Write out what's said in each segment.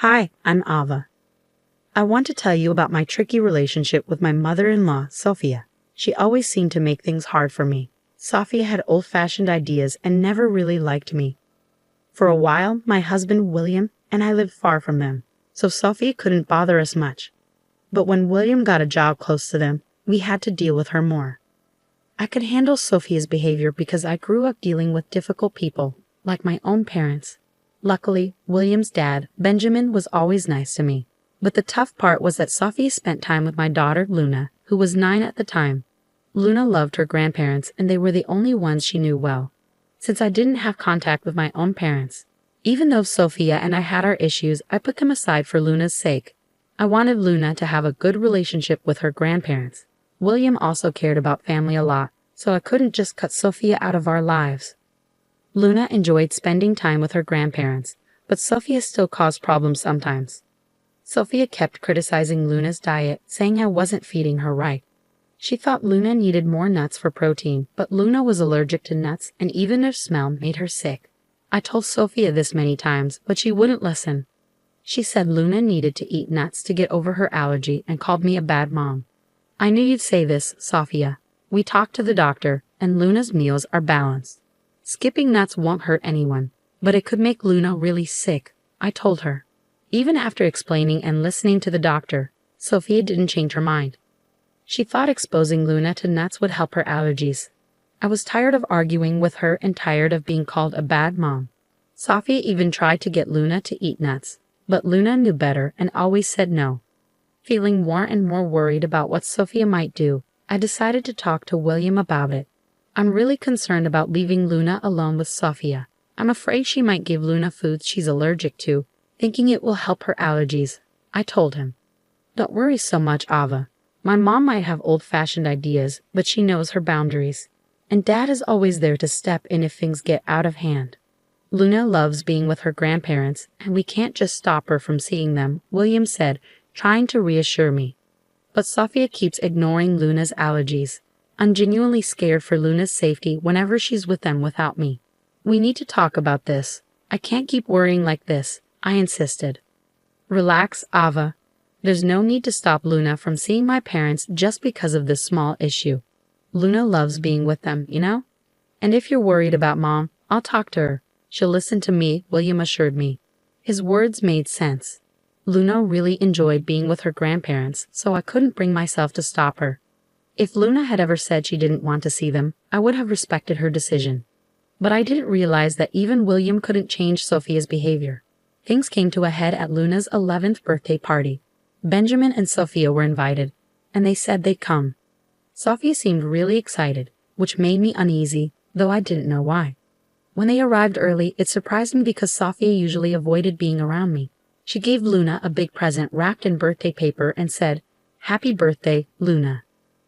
Hi, I'm Ava. I want to tell you about my tricky relationship with my mother-in-law, Sophia. She always seemed to make things hard for me. Sophia had old-fashioned ideas and never really liked me. For a while, my husband William and I lived far from them, so Sophia couldn't bother us much. But when William got a job close to them, we had to deal with her more. I could handle Sophia's behavior because I grew up dealing with difficult people, like my own parents. Luckily, William's dad, Benjamin, was always nice to me. But the tough part was that Sophia spent time with my daughter, Luna, who was 9 at the time. Luna loved her grandparents, and they were the only ones she knew well. Since I didn't have contact with my own parents, even though Sophia and I had our issues, I put them aside for Luna's sake. I wanted Luna to have a good relationship with her grandparents. William also cared about family a lot, so I couldn't just cut Sophia out of our lives. Luna enjoyed spending time with her grandparents, but Sophia still caused problems sometimes. Sophia kept criticizing Luna's diet, saying I wasn't feeding her right. She thought Luna needed more nuts for protein, but Luna was allergic to nuts, and even their smell made her sick. I told Sophia this many times, but she wouldn't listen. She said Luna needed to eat nuts to get over her allergy and called me a bad mom. I knew you'd say this, Sophia. We talked to the doctor, and Luna's meals are balanced. Skipping nuts won't hurt anyone, but it could make Luna really sick, I told her. Even after explaining and listening to the doctor, Sophia didn't change her mind. She thought exposing Luna to nuts would help her allergies. I was tired of arguing with her and tired of being called a bad mom. Sophia even tried to get Luna to eat nuts, but Luna knew better and always said no. Feeling more and more worried about what Sophia might do, I decided to talk to William about it. I'm really concerned about leaving Luna alone with Sophia. I'm afraid she might give Luna foods she's allergic to, thinking it will help her allergies, I told him. Don't worry so much, Ava. My mom might have old-fashioned ideas, but she knows her boundaries. And Dad is always there to step in if things get out of hand. Luna loves being with her grandparents, and we can't just stop her from seeing them, William said, trying to reassure me. But Sophia keeps ignoring Luna's allergies. I'm genuinely scared for Luna's safety whenever she's with them without me. We need to talk about this. I can't keep worrying like this, I insisted. Relax, Ava. There's no need to stop Luna from seeing my parents just because of this small issue. Luna loves being with them, you know? And if you're worried about Mom, I'll talk to her. She'll listen to me, William assured me. His words made sense. Luna really enjoyed being with her grandparents, so I couldn't bring myself to stop her. If Luna had ever said she didn't want to see them, I would have respected her decision. But I didn't realize that even William couldn't change Sophia's behavior. Things came to a head at Luna's 11th birthday party. Benjamin and Sophia were invited, and they said they'd come. Sophia seemed really excited, which made me uneasy, though I didn't know why. When they arrived early, it surprised me because Sophia usually avoided being around me. She gave Luna a big present wrapped in birthday paper and said, "Happy birthday, Luna.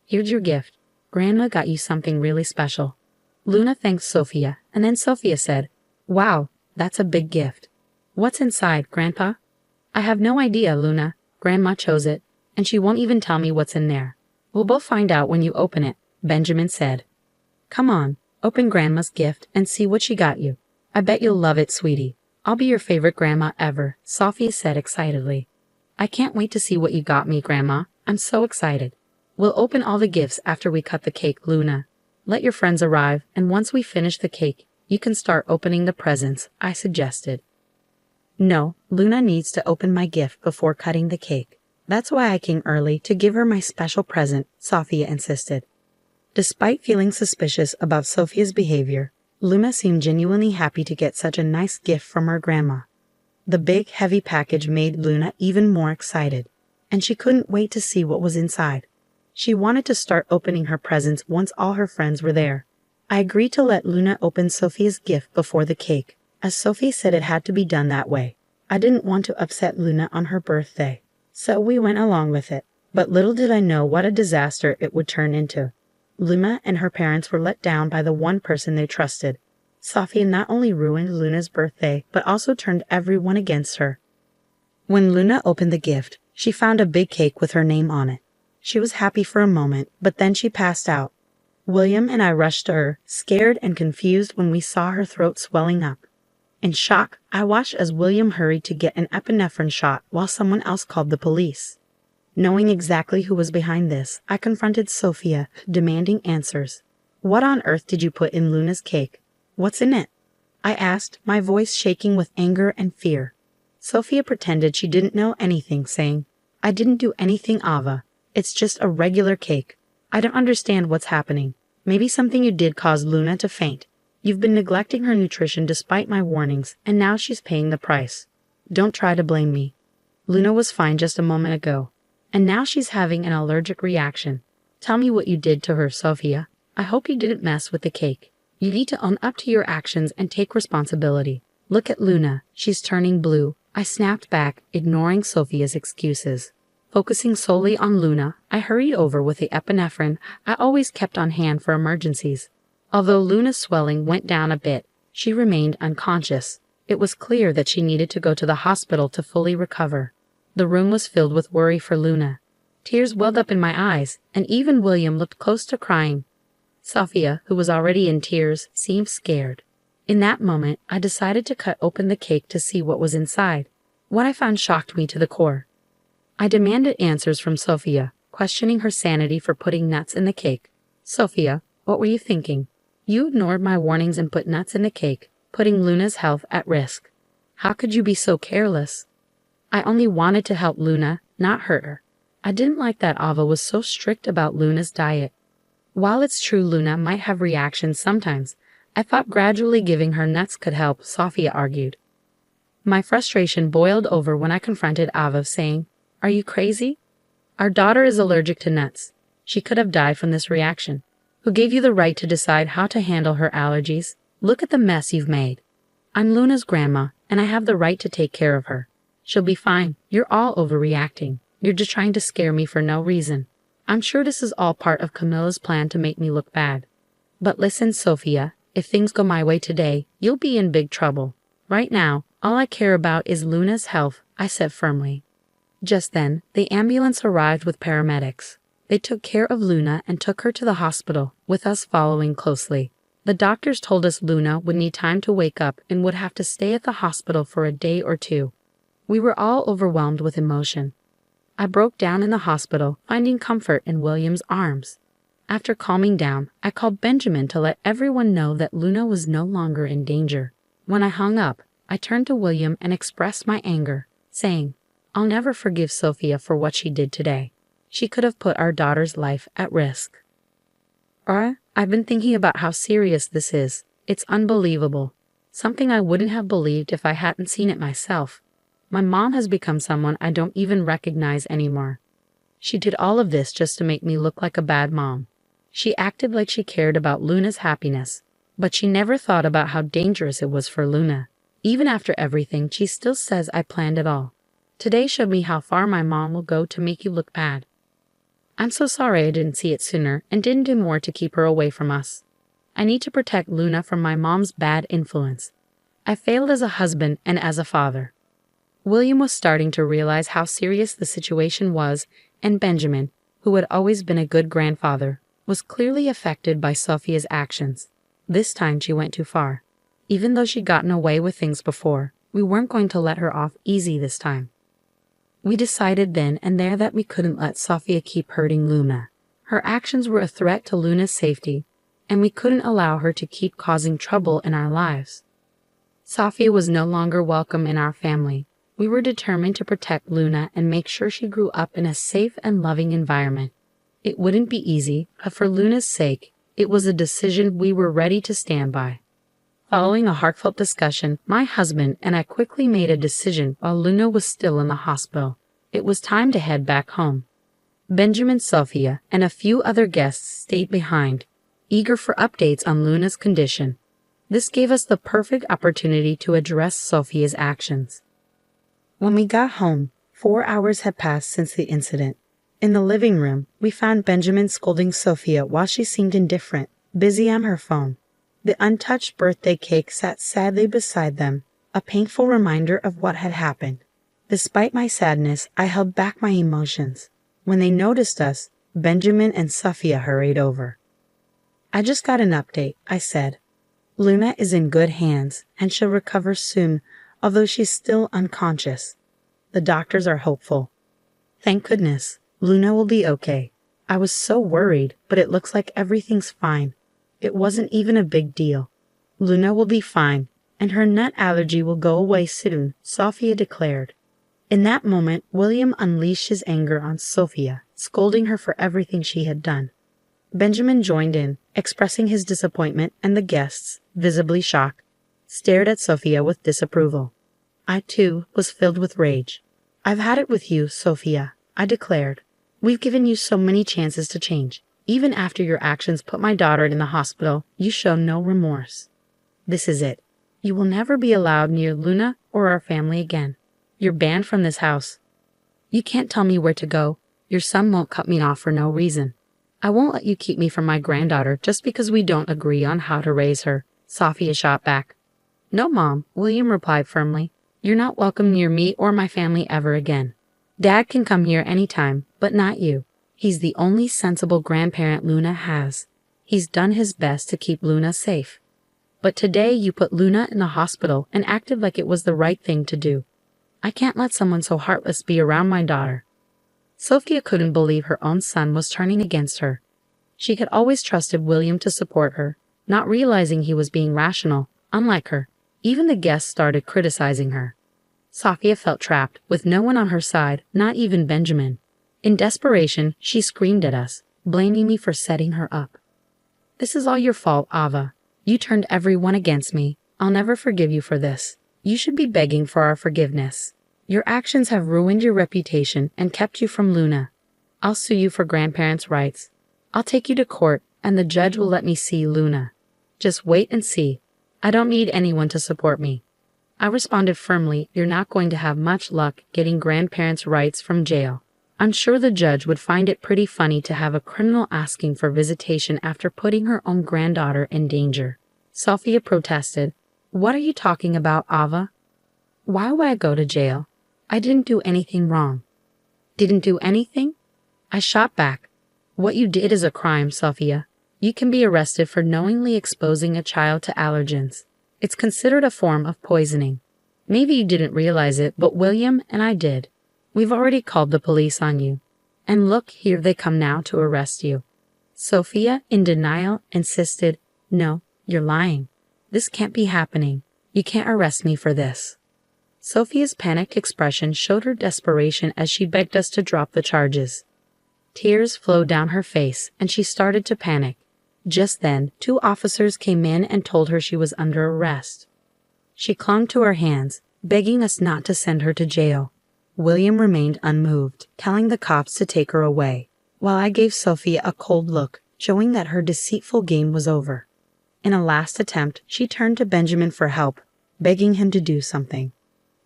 Here's your gift. Grandma got you something really special." Luna thanked Sophia, and then Sophia said, "Wow, that's a big gift. What's inside, Grandpa?" "I have no idea, Luna. Grandma chose it, and she won't even tell me what's in there. We'll both find out when you open it," Benjamin said. "Come on, open Grandma's gift and see what she got you. I bet you'll love it, sweetie. I'll be your favorite grandma ever," Sophia said excitedly. "I can't wait to see what you got me, Grandma. I'm so excited. We'll open all the gifts after we cut the cake, Luna. Let your friends arrive, and once we finish the cake, you can start opening the presents," I suggested. "No, Luna needs to open my gift before cutting the cake. That's why I came early, to give her my special present," Sophia insisted. Despite feeling suspicious about Sophia's behavior, Luna seemed genuinely happy to get such a nice gift from her grandma. The big, heavy package made Luna even more excited, and she couldn't wait to see what was inside. She wanted to start opening her presents once all her friends were there. I agreed to let Luna open Sophia's gift before the cake, as Sophie said it had to be done that way. I didn't want to upset Luna on her birthday, so we went along with it. But little did I know what a disaster it would turn into. Luna and her parents were let down by the one person they trusted. Sophia not only ruined Luna's birthday, but also turned everyone against her. When Luna opened the gift, she found a big cake with her name on it. She was happy for a moment, but then she passed out. William and I rushed to her, scared and confused when we saw her throat swelling up. In shock, I watched as William hurried to get an epinephrine shot while someone else called the police. Knowing exactly who was behind this, I confronted Sophia, demanding answers. "What on earth did you put in Luna's cake? What's in it?" I asked, my voice shaking with anger and fear. Sophia pretended she didn't know anything, saying, "I didn't do anything, Ava. It's just a regular cake. I don't understand what's happening. Maybe something you did caused Luna to faint. You've been neglecting her nutrition despite my warnings, and now she's paying the price. Don't try to blame me. Luna was fine just a moment ago, and now she's having an allergic reaction. Tell me what you did to her, Sophia. I hope you didn't mess with the cake. You need to own up to your actions and take responsibility. Look at Luna. She's turning blue." I snapped back, ignoring Sophia's excuses. Focusing solely on Luna, I hurried over with the epinephrine I always kept on hand for emergencies. Although Luna's swelling went down a bit, she remained unconscious. It was clear that she needed to go to the hospital to fully recover. The room was filled with worry for Luna. Tears welled up in my eyes, and even William looked close to crying. Sophia, who was already in tears, seemed scared. In that moment, I decided to cut open the cake to see what was inside. What I found shocked me to the core. I demanded answers from Sophia, questioning her sanity for putting nuts in the cake. "Sophia, what were you thinking? You ignored my warnings and put nuts in the cake, putting Luna's health at risk. How could you be so careless?" "I only wanted to help Luna, not hurt her. I didn't like that Ava was so strict about Luna's diet. While it's true Luna might have reactions sometimes, I thought gradually giving her nuts could help," Sophia argued. My frustration boiled over when I confronted Ava, saying, "Are you crazy? Our daughter is allergic to nuts. She could have died from this reaction. Who gave you the right to decide how to handle her allergies? Look at the mess you've made. I'm Luna's grandma, and I have the right to take care of her. She'll be fine. You're all overreacting. You're just trying to scare me for no reason. I'm sure this is all part of Camilla's plan to make me look bad. But listen, Sophia, if things go my way today, you'll be in big trouble. Right now, all I care about is Luna's health," I said firmly. Just then, the ambulance arrived with paramedics. They took care of Luna and took her to the hospital, with us following closely. The doctors told us Luna would need time to wake up and would have to stay at the hospital for a day or two. We were all overwhelmed with emotion. I broke down in the hospital, finding comfort in William's arms. After calming down, I called Benjamin to let everyone know that Luna was no longer in danger. When I hung up, I turned to William and expressed my anger, saying, "I'll never forgive Sophia for what she did today. She could have put our daughter's life at risk." I've been thinking about how serious this is. It's unbelievable. Something I wouldn't have believed if I hadn't seen it myself. My mom has become someone I don't even recognize anymore. She did all of this just to make me look like a bad mom. She acted like she cared about Luna's happiness, but she never thought about how dangerous it was for Luna. Even after everything, she still says I planned it all. Today showed me how far my mom will go to make you look bad. I'm so sorry I didn't see it sooner and didn't do more to keep her away from us. I need to protect Luna from my mom's bad influence. I failed as a husband and as a father. William was starting to realize how serious the situation was, and Benjamin, who had always been a good grandfather, was clearly affected by Sophia's actions. This time she went too far. Even though she'd gotten away with things before, we weren't going to let her off easy this time. We decided then and there that we couldn't let Sophia keep hurting Luna. Her actions were a threat to Luna's safety, and we couldn't allow her to keep causing trouble in our lives. Sophia was no longer welcome in our family. We were determined to protect Luna and make sure she grew up in a safe and loving environment. It wouldn't be easy, but for Luna's sake, it was a decision we were ready to stand by. Following a heartfelt discussion, my husband and I quickly made a decision while Luna was still in the hospital. It was time to head back home. Benjamin, Sophia, and a few other guests stayed behind, eager for updates on Luna's condition. This gave us the perfect opportunity to address Sophia's actions. When we got home, 4 hours had passed since the incident. In the living room, we found Benjamin scolding Sophia while she seemed indifferent, busy on her phone. The untouched birthday cake sat sadly beside them, a painful reminder of what had happened. Despite my sadness, I held back my emotions. When they noticed us, Benjamin and Sophia hurried over. "I just got an update," I said. Luna is in good hands and she'll recover soon, although she's still unconscious. The doctors are hopeful. Thank goodness, Luna will be okay. I was so worried, but it looks like everything's fine. It wasn't even a big deal. Luna will be fine, and her nut allergy will go away soon, Sophia declared. In that moment, William unleashed his anger on Sophia, scolding her for everything she had done. Benjamin joined in, expressing his disappointment, and the guests, visibly shocked, stared at Sophia with disapproval. I, too, was filled with rage. I've had it with you, Sophia, I declared. We've given you so many chances to change. Even after your actions put my daughter in the hospital, you show no remorse. This is it. You will never be allowed near Luna or our family again. You're banned from this house. You can't tell me where to go. Your son won't cut me off for no reason. I won't let you keep me from my granddaughter just because we don't agree on how to raise her, Sophia shot back. No, Mom, William replied firmly. You're not welcome near me or my family ever again. Dad can come here anytime, but not you. He's the only sensible grandparent Luna has. He's done his best to keep Luna safe. But today you put Luna in the hospital and acted like it was the right thing to do. I can't let someone so heartless be around my daughter. Sophia couldn't believe her own son was turning against her. She had always trusted William to support her, not realizing he was being rational, unlike her. Even the guests started criticizing her. Sophia felt trapped, with no one on her side, not even Benjamin. In desperation, she screamed at us, blaming me for setting her up. This is all your fault, Ava. You turned everyone against me. I'll never forgive you for this. You should be begging for our forgiveness. Your actions have ruined your reputation and kept you from Luna. I'll sue you for grandparents' rights. I'll take you to court, and the judge will let me see Luna. Just wait and see. I don't need anyone to support me. I responded firmly, you're not going to have much luck getting grandparents' rights from jail. I'm sure the judge would find it pretty funny to have a criminal asking for visitation after putting her own granddaughter in danger. Sophia protested. What are you talking about, Ava? Why would I go to jail? I didn't do anything wrong. Didn't do anything? I shot back. What you did is a crime, Sophia. You can be arrested for knowingly exposing a child to allergens. It's considered a form of poisoning. Maybe you didn't realize it, but William and I did. We've already called the police on you. And look, here they come now to arrest you. Sophia, in denial, insisted, no, you're lying. This can't be happening. You can't arrest me for this. Sophia's panicked expression showed her desperation as she begged us to drop the charges. Tears flowed down her face, and she started to panic. Just then, 2 officers came in and told her she was under arrest. She clung to her hands, begging us not to send her to jail. William remained unmoved, telling the cops to take her away, while I gave Sophia a cold look, showing that her deceitful game was over. In a last attempt, she turned to Benjamin for help, begging him to do something.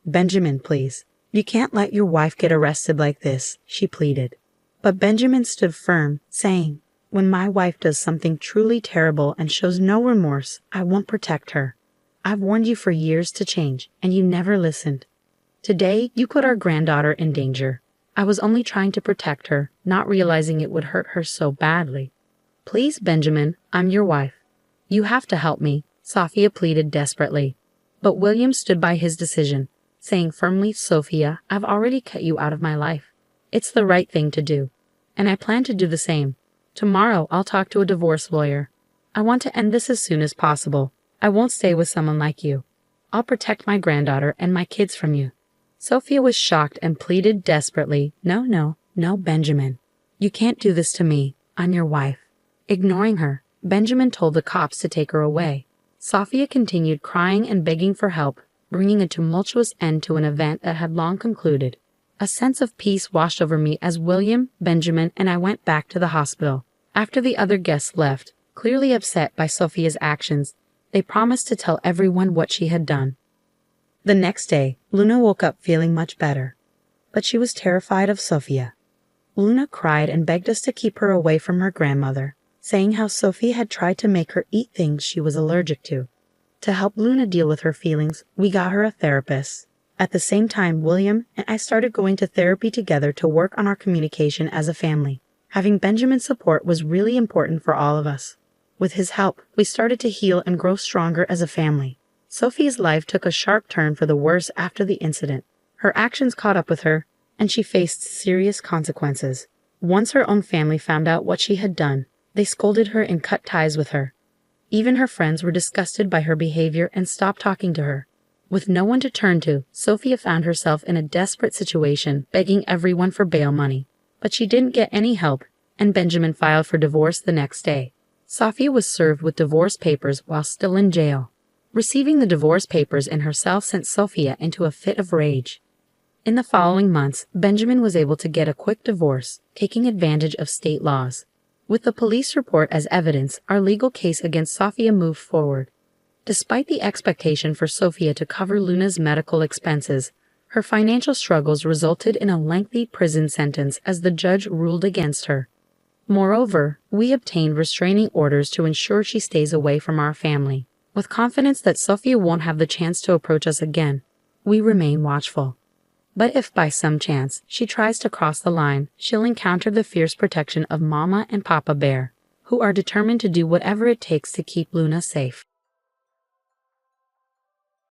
Benjamin, please. You can't let your wife get arrested like this, she pleaded. But Benjamin stood firm, saying, when my wife does something truly terrible and shows no remorse, I won't protect her. I've warned you for years to change, and you never listened. Today, you put our granddaughter in danger. I was only trying to protect her, not realizing it would hurt her so badly. Please, Benjamin, I'm your wife. You have to help me, Sophia pleaded desperately. But William stood by his decision, saying firmly, Sophia, I've already cut you out of my life. It's the right thing to do, and I plan to do the same. Tomorrow, I'll talk to a divorce lawyer. I want to end this as soon as possible. I won't stay with someone like you. I'll protect my granddaughter and my kids from you. Sophia was shocked and pleaded desperately, no, Benjamin. You can't do this to me. I'm your wife. Ignoring her, Benjamin told the cops to take her away. Sophia continued crying and begging for help, bringing a tumultuous end to an event that had long concluded. A sense of peace washed over me as William, Benjamin, and I went back to the hospital. After the other guests left, clearly upset by Sophia's actions, they promised to tell everyone what she had done. The next day, Luna woke up feeling much better, but she was terrified of Sophia. Luna cried and begged us to keep her away from her grandmother, saying how Sophia had tried to make her eat things she was allergic to. To help Luna deal with her feelings, we got her a therapist. At the same time, William and I started going to therapy together to work on our communication as a family. Having Benjamin's support was really important for all of us. With his help, we started to heal and grow stronger as a family. Sophie's life took a sharp turn for the worse after the incident. Her actions caught up with her, and she faced serious consequences. Once her own family found out what she had done, they scolded her and cut ties with her. Even her friends were disgusted by her behavior and stopped talking to her. With no one to turn to, Sophia found herself in a desperate situation, begging everyone for bail money. But she didn't get any help, and Benjamin filed for divorce the next day. Sophia was served with divorce papers while still in jail. Receiving the divorce papers in her cell sent Sophia into a fit of rage. In the following months, Benjamin was able to get a quick divorce, taking advantage of state laws. With the police report as evidence, our legal case against Sophia moved forward. Despite the expectation for Sophia to cover Luna's medical expenses, her financial struggles resulted in a lengthy prison sentence as the judge ruled against her. Moreover, we obtained restraining orders to ensure she stays away from our family. With confidence that Sophia won't have the chance to approach us again, we remain watchful. But if by some chance she tries to cross the line, she'll encounter the fierce protection of Mama and Papa Bear, who are determined to do whatever it takes to keep Luna safe.